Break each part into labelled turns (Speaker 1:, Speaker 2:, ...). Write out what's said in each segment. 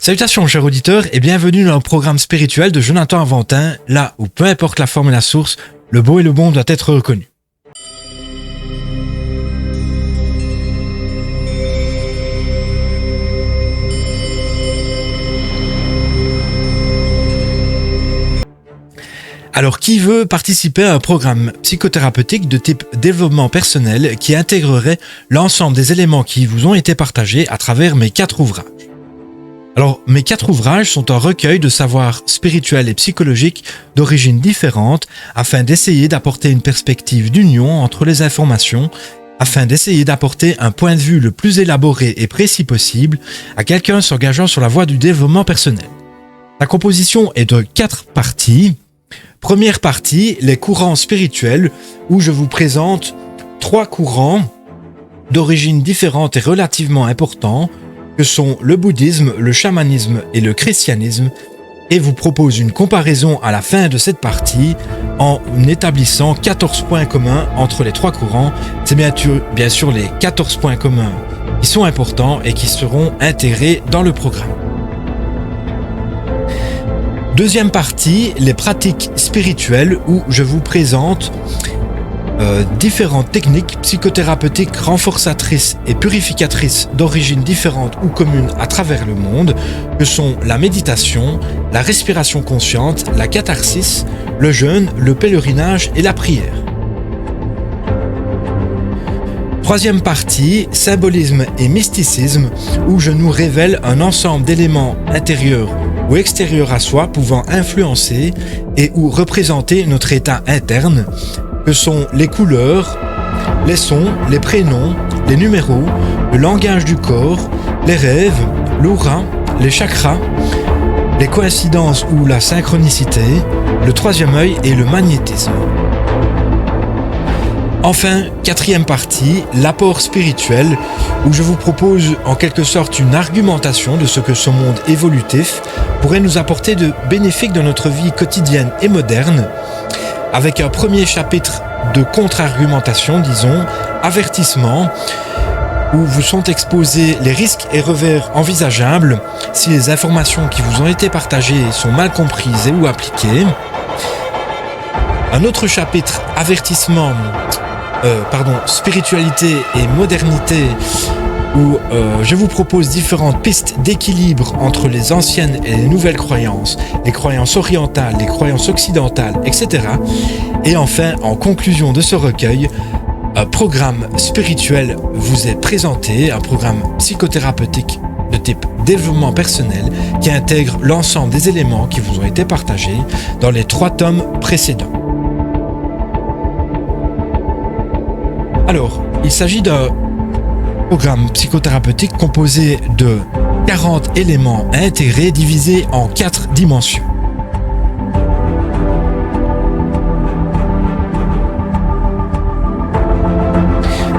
Speaker 1: Salutations chers auditeurs et bienvenue dans le programme spirituel de Jonathan Aventin, là où peu importe la forme et la source, le beau et le bon doit être reconnu. Alors, qui veut participer à un programme psychothérapeutique de type développement personnel qui intégrerait l'ensemble des éléments qui vous ont été partagés à travers mes 4 ouvrages? Alors, mes 4 ouvrages sont un recueil de savoirs spirituels et psychologiques d'origines différentes afin d'essayer d'apporter une perspective d'union entre les informations, afin d'essayer d'apporter un point de vue le plus élaboré et précis possible à quelqu'un s'engageant sur la voie du développement personnel. La composition est de 4 parties. Première partie, les courants spirituels, où je vous présente 3 courants d'origines différentes et relativement importants, que sont le bouddhisme, le chamanisme et le christianisme, et vous propose une comparaison à la fin de cette partie en établissant 14 points communs entre les 3 courants. C'est bien sûr les 14 points communs qui sont importants et qui seront intégrés dans le programme. Deuxième partie, les pratiques spirituelles, où je vous présente différentes techniques psychothérapeutiques renforçatrices et purificatrices d'origines différentes ou communes à travers le monde, que sont la méditation, la respiration consciente, la catharsis, le jeûne, le pèlerinage et la prière. Troisième partie, symbolisme et mysticisme, où je nous révèle un ensemble d'éléments intérieurs ou extérieurs à soi pouvant influencer et ou représenter notre état interne, que sont les couleurs, les sons, les prénoms, les numéros, le langage du corps, les rêves, l'aura, les chakras, les coïncidences ou la synchronicité, le troisième œil et le magnétisme. Enfin, quatrième partie, l'apport spirituel, où je vous propose en quelque sorte une argumentation de ce que ce monde évolutif pourrait nous apporter de bénéfique dans notre vie quotidienne et moderne, avec un premier chapitre de contre-argumentation, disons, avertissement, où vous sont exposés les risques et revers envisageables si les informations qui vous ont été partagées sont mal comprises et ou appliquées. Un autre chapitre, avertissement, spiritualité et modernité, où je vous propose différentes pistes d'équilibre entre les anciennes et les nouvelles croyances, les croyances orientales, les croyances occidentales, etc. Et enfin, en conclusion de ce recueil, un programme spirituel vous est présenté, un programme psychothérapeutique de type développement personnel qui intègre l'ensemble des éléments qui vous ont été partagés dans les 3 tomes précédents. Alors, il s'agit d'un programme psychothérapeutique composé de 40 éléments à intégrer divisés en 4 dimensions.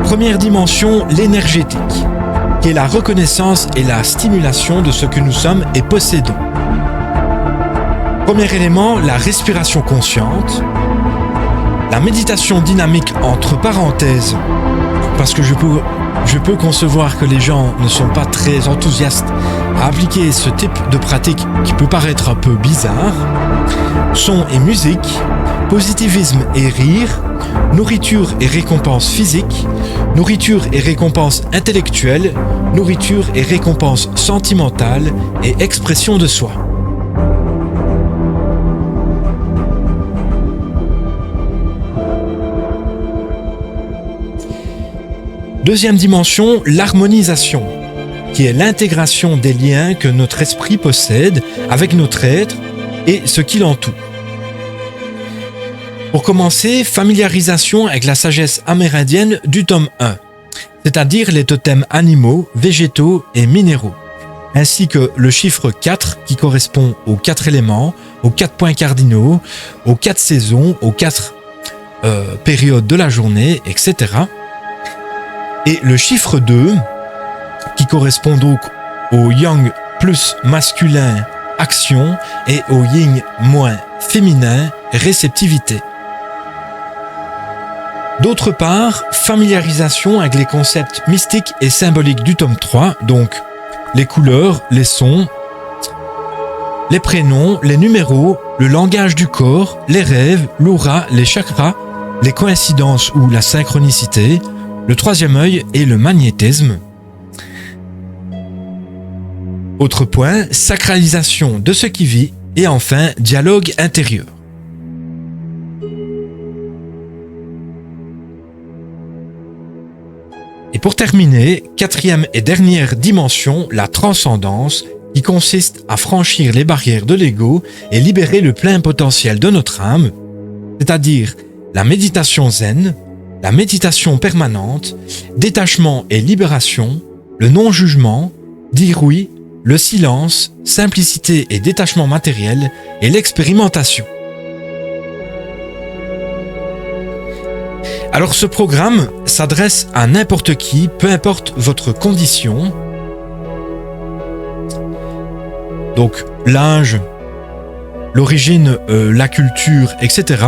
Speaker 1: Première dimension, l'énergétique, qui est la reconnaissance et la stimulation de ce que nous sommes et possédons. Premier élément, la respiration consciente. La méditation dynamique entre parenthèses, parce que je peux concevoir que les gens ne sont pas très enthousiastes à appliquer ce type de pratique qui peut paraître un peu bizarre. Son et musique, positivisme et rire, nourriture et récompense physique, nourriture et récompense intellectuelle, nourriture et récompense sentimentale et expression de soi. Deuxième dimension, l'harmonisation, qui est l'intégration des liens que notre esprit possède avec notre être et ce qui l'entoure. Pour commencer, familiarisation avec la sagesse amérindienne du tome 1, c'est-à-dire les totems animaux, végétaux et minéraux, ainsi que le chiffre 4 qui correspond aux 4 éléments, aux 4 points cardinaux, aux 4 saisons, aux 4 périodes de la journée, etc. Et le chiffre 2, qui correspond donc au yang plus masculin, action, et au yin moins féminin, réceptivité. D'autre part, familiarisation avec les concepts mystiques et symboliques du tome 3, donc les couleurs, les sons, les prénoms, les numéros, le langage du corps, les rêves, l'aura, les chakras, les coïncidences ou la synchronicité, le troisième œil et le magnétisme. Autre point, sacralisation de ce qui vit et enfin dialogue intérieur. Et pour terminer, quatrième et dernière dimension, la transcendance, qui consiste à franchir les barrières de l'ego et libérer le plein potentiel de notre âme, c'est-à-dire la méditation zen, la méditation permanente, détachement et libération, le non-jugement, dire oui, le silence, simplicité et détachement matériel et l'expérimentation. Alors ce programme s'adresse à n'importe qui, peu importe votre condition. Donc l'âge, l'origine, la culture, etc.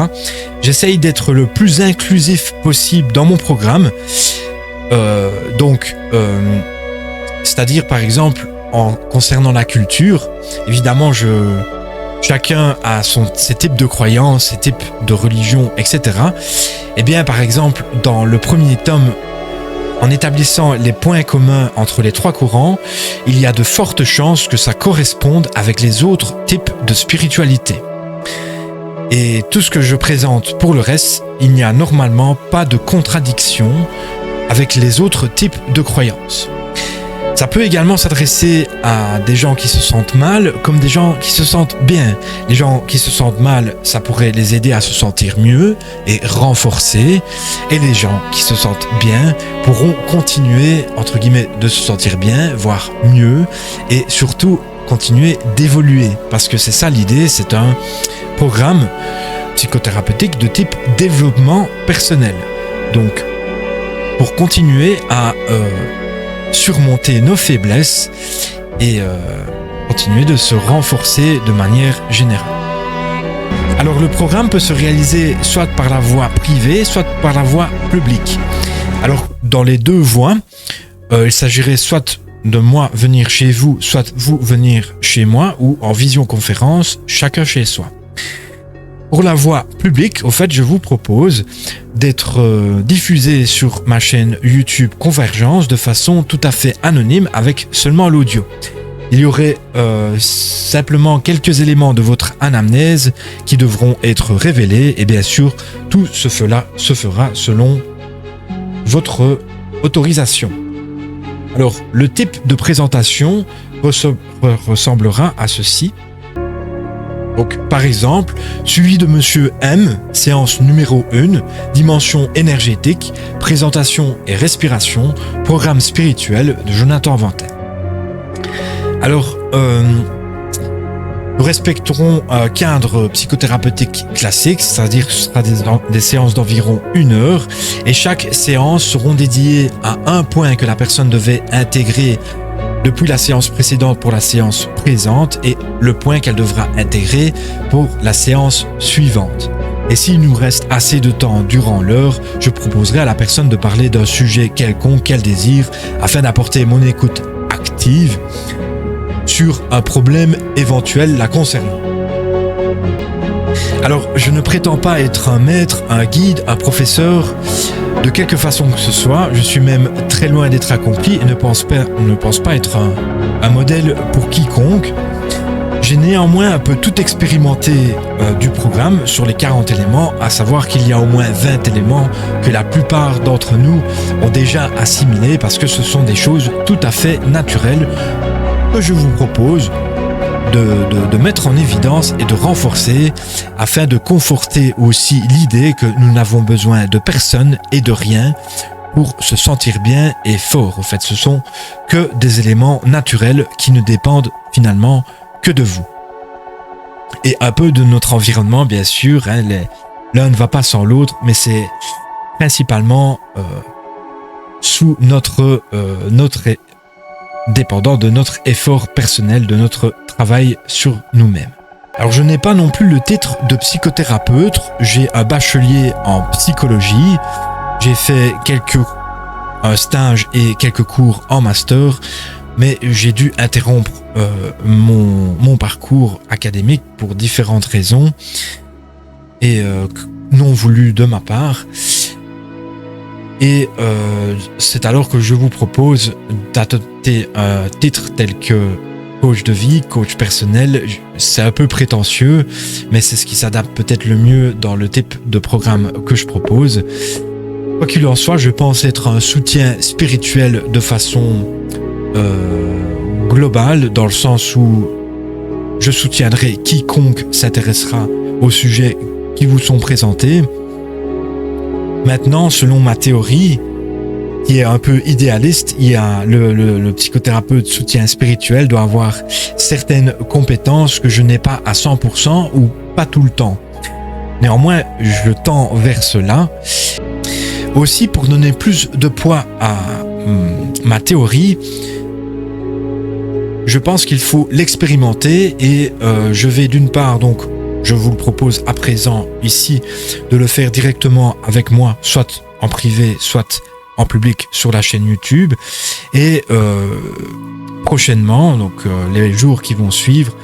Speaker 1: J'essaye d'être le plus inclusif possible dans mon programme. C'est-à-dire par exemple concernant la culture, évidemment chacun a ses types de croyances, ses types de religions, etc. Eh bien, par exemple, dans le premier tome, en établissant les points communs entre les trois courants, il y a de fortes chances que ça corresponde avec les autres types de spiritualité. Et tout ce que je présente pour le reste, il n'y a normalement pas de contradiction avec les autres types de croyances. Ça peut également s'adresser à des gens qui se sentent mal comme des gens qui se sentent bien. Les gens qui se sentent mal, ça pourrait les aider à se sentir mieux et renforcer. Et les gens qui se sentent bien pourront continuer, entre guillemets, de se sentir bien, voire mieux, et surtout continuer d'évoluer. Parce que c'est ça l'idée, c'est un programme psychothérapeutique de type développement personnel. Donc, pour continuer à surmonter nos faiblesses et continuer de se renforcer de manière générale. Alors le programme peut se réaliser soit par la voie privée, soit par la voie publique. Alors dans les deux voies, il s'agirait soit de moi venir chez vous, soit vous venir chez moi, ou en visioconférence, chacun chez soi. Pour la voie publique, au fait, je vous propose d'être diffusé sur ma chaîne YouTube Convergence de façon tout à fait anonyme avec seulement l'audio. Il y aurait simplement quelques éléments de votre anamnèse qui devront être révélés et bien sûr, tout se fera selon votre autorisation. Alors, le type de présentation ressemblera à ceci. Donc, par exemple, suivi de Monsieur M, séance numéro 1, dimension énergétique, présentation et respiration, programme spirituel de Jonathan Vantin. Alors, nous respecterons un cadre psychothérapeutique classique, c'est-à-dire que ce sera des séances d'environ 1 heure, et chaque séance seront dédiées à un point que la personne devait intégrer depuis la séance précédente pour la séance présente et le point qu'elle devra intégrer pour la séance suivante. Et s'il nous reste assez de temps durant l'heure, je proposerai à la personne de parler d'un sujet quelconque qu'elle désire afin d'apporter mon écoute active sur un problème éventuel la concernant. Alors, je ne prétends pas être un maître, un guide, un professeur de quelque façon que ce soit. Je suis même très loin d'être accompli et ne pense pas être un modèle pour quiconque. J'ai néanmoins un peu tout expérimenté du programme sur les 40 éléments, à savoir qu'il y a au moins 20 éléments que la plupart d'entre nous ont déjà assimilés parce que ce sont des choses tout à fait naturelles que je vous propose de mettre en évidence et de renforcer afin de conforter aussi l'idée que nous n'avons besoin de personne et de rien pour se sentir bien et fort. En fait, ce sont que des éléments naturels qui ne dépendent finalement que de vous. Et un peu de notre environnement, bien sûr. L'un ne va pas sans l'autre, mais c'est principalement sous dépendant de notre effort personnel, de notre travail sur nous-mêmes. Alors je n'ai pas non plus le titre de psychothérapeute, j'ai un bachelier en psychologie, j'ai fait un stage et quelques cours en master, mais j'ai dû interrompre mon parcours académique pour différentes raisons et non voulues de ma part. Et c'est alors que je vous propose d'adopter un titre tel que coach de vie, coach personnel. C'est un peu prétentieux, mais c'est ce qui s'adapte peut-être le mieux dans le type de programme que je propose. Quoi qu'il en soit, je pense être un soutien spirituel de façon globale, dans le sens où je soutiendrai quiconque s'intéressera aux sujets qui vous sont présentés. Maintenant, selon ma théorie, qui est un peu idéaliste, il y a le psychothérapeute soutien spirituel doit avoir certaines compétences que je n'ai pas à 100% ou pas tout le temps. Néanmoins, je tends vers cela. Aussi, pour donner plus de poids à ma théorie, je pense qu'il faut l'expérimenter et je vais d'une part, donc, je vous le propose à présent ici, de le faire directement avec moi, soit en privé, soit en public sur la chaîne YouTube. Et prochainement, donc les jours qui vont suivre,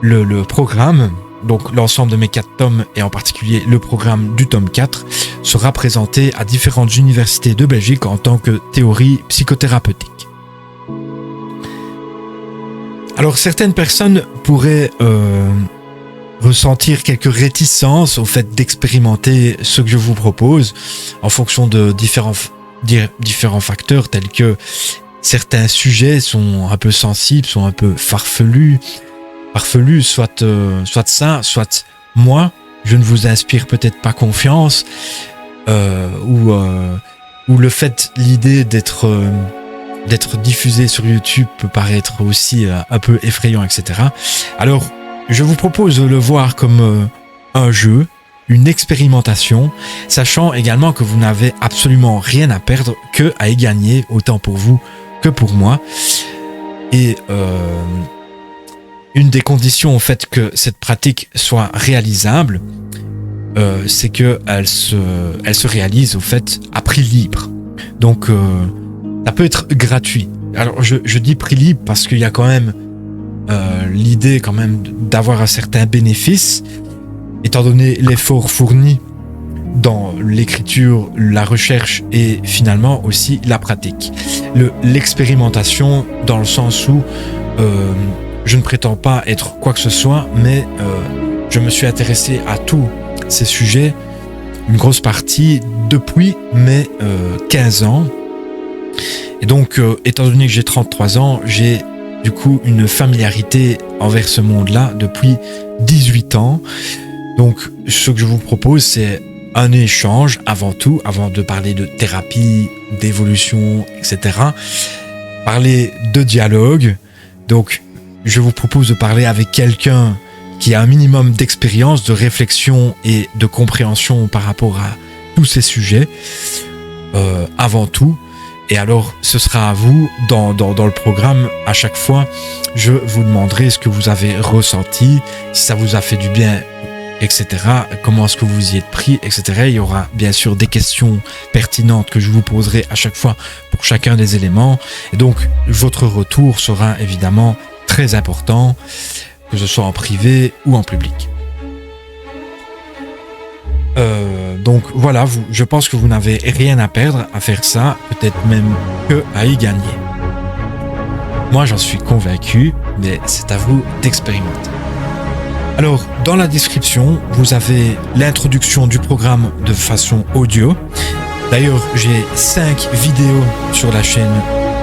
Speaker 1: le programme, donc l'ensemble de mes 4 tomes et en particulier le programme du tome 4, sera présenté à différentes universités de Belgique en tant que théorie psychothérapeutique. Alors certaines personnes pourraient ressentir quelques réticences au fait d'expérimenter ce que je vous propose en fonction de différents facteurs tels que certains sujets sont un peu sensibles, sont un peu farfelus, soit ça, soit moi, je ne vous inspire peut-être pas confiance, ou le fait, l'idée d'être diffusé sur YouTube peut paraître aussi un peu effrayant, etc. Alors, je vous propose de le voir comme un jeu, une expérimentation, sachant également que vous n'avez absolument rien à perdre que à y gagner, autant pour vous que pour moi. Et une des conditions au fait que cette pratique soit réalisable, c'est qu'elle se réalise au fait à prix libre. Donc ça peut être gratuit. Alors je dis prix libre parce qu'il y a quand même l'idée quand même d'avoir un certain bénéfice, étant donné l'effort fourni dans l'écriture, la recherche et finalement aussi la pratique. L'expérimentation dans le sens où je ne prétends pas être quoi que ce soit, mais je me suis intéressé à tous ces sujets, une grosse partie depuis mes 15 ans. Et donc, étant donné que j'ai 33 ans, j'ai du coup une familiarité envers ce monde-là depuis 18 ans. Donc, ce que je vous propose, c'est un échange avant tout, avant de parler de thérapie, d'évolution, etc. Parler de dialogue. Donc, je vous propose de parler avec quelqu'un qui a un minimum d'expérience, de réflexion et de compréhension par rapport à tous ces sujets, avant tout. Et alors, ce sera à vous, dans le programme, à chaque fois, je vous demanderai ce que vous avez ressenti, si ça vous a fait du bien, etc. Comment est-ce que vous y êtes pris, etc. Il y aura bien sûr des questions pertinentes que je vous poserai à chaque fois pour chacun des éléments. Et donc, votre retour sera évidemment très important, que ce soit en privé ou en public. Donc voilà, je pense que vous n'avez rien à perdre à faire ça, peut-être même que à y gagner. Moi j'en suis convaincu, mais c'est à vous d'expérimenter. Alors dans la description, vous avez l'introduction du programme de façon audio. D'ailleurs, j'ai 5 vidéos sur la chaîne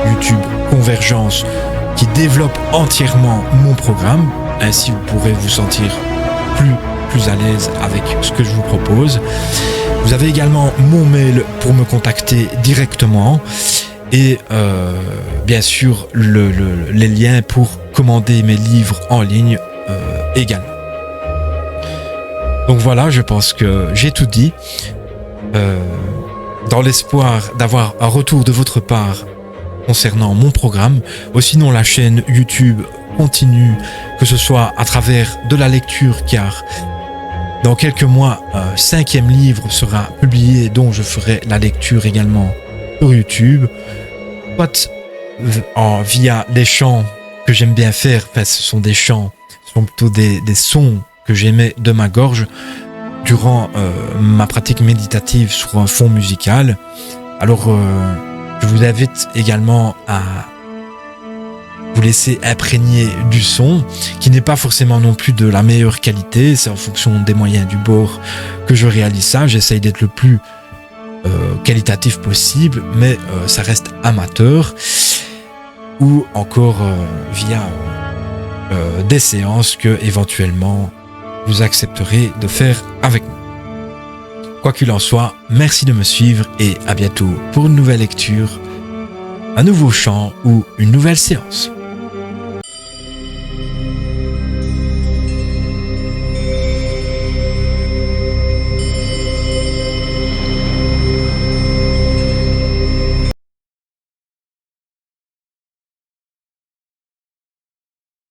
Speaker 1: YouTube Convergence qui développent entièrement mon programme. Ainsi, vous pourrez vous sentir plus à l'aise avec ce que je vous propose. Vous avez également mon mail pour me contacter directement et bien sûr les liens pour commander mes livres en ligne également. Donc voilà, je pense que j'ai tout dit. Dans l'espoir d'avoir un retour de votre part concernant mon programme, ou sinon la chaîne YouTube continue, que ce soit à travers de la lecture, car dans quelques mois, un 5e livre sera publié dont je ferai la lecture également sur YouTube, soit via les chants que j'aime bien faire. Enfin, ce sont des chants, ce sont plutôt des sons que j'aimais de ma gorge durant ma pratique méditative sur un fond musical. Alors, je vous invite également à vous laisser imprégner du son, qui n'est pas forcément non plus de la meilleure qualité. C'est en fonction des moyens du bord que je réalise ça. J'essaye d'être le plus qualitatif possible, mais ça reste amateur, ou encore via des séances que éventuellement vous accepterez de faire avec moi. Quoi qu'il en soit, merci de me suivre et à bientôt pour une nouvelle lecture, un nouveau chant ou une nouvelle séance.